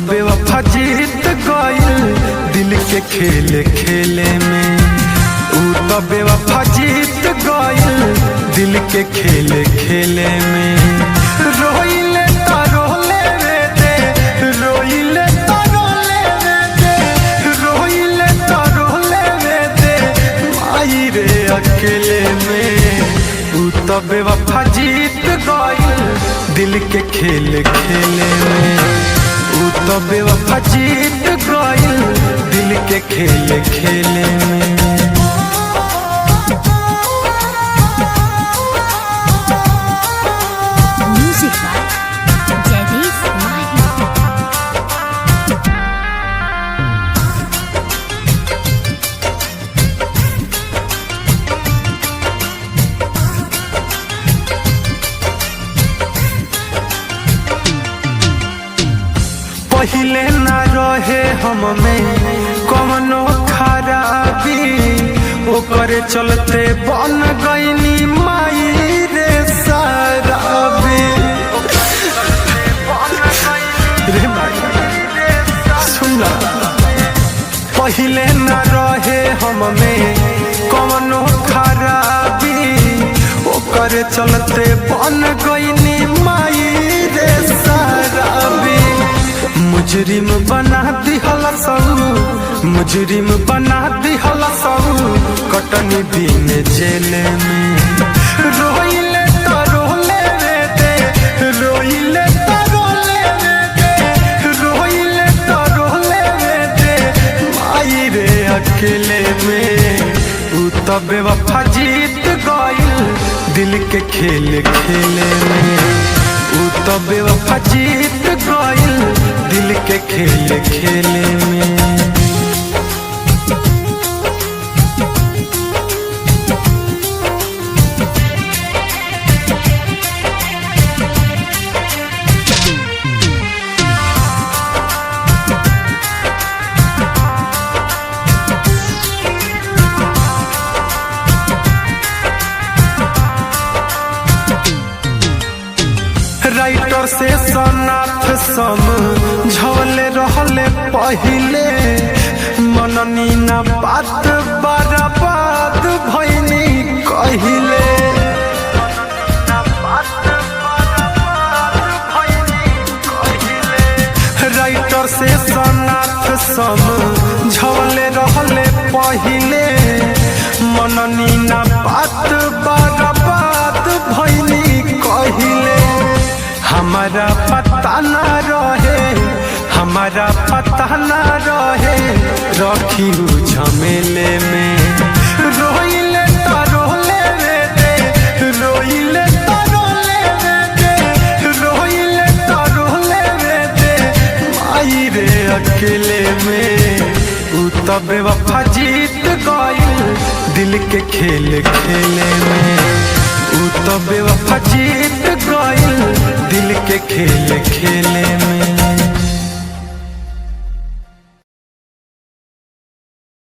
बेवफा जीत गइल दिल के खेले खेले में। ऊ तो बेवफा जीत गइल दिल के खेले खेले में। रोइले तो रोले रे दे, रोइले तो रोले रे दे, रोइले तो रोले रे दे माई रे अकेले में। ऊ तो बेवफा जीत गइल दिल के खेले खेले में। ऊ तो बेवफा जीत गइल दिल के खेले खेले में। पहिले ना रहे हम में कवनो खराबी, ओकर चलते बन गईनी माई रे शराबी। रे माई सुना, पहिले ना रहे हम में कवनो खराबी, ओकर चलते बन गईनी माई रे शराबी। मुजरिम बना दिहला सब, मुजरिम बना दिहला सब कटनी दिन जेल में। रोइले तो रोले रे दे, रोइले तो रोले रे दे, रोइले तो रोले रे दे माई रे अकेले में। ऊ तो बेवफा जीत गइल दिल के खेले खेले में। ऊ तो बेवफा जीत गइल दिल के खेले खेले में। राइटर से सनाथ सम झवले रहले पहिले, मननी ना बात बर्बाद भइनी कहिले। राइटर से सनाथ सम झवले रहले पहिले, मननी ना बात बर्बाद भइनी कहिले। हमारा पता ना रहे, हमारा पता ना रहे रखी झमेले में। रोइले तो रोले रे दे, रोइले तो रोले रे दे, रोइले तो रोले रे दे माई रे अकेले में। ऊ तो बेवफा जीत गइल दिल के खेले खेले में। ऊ तो बेवफा जीत गइल दिल के खेले खेले में।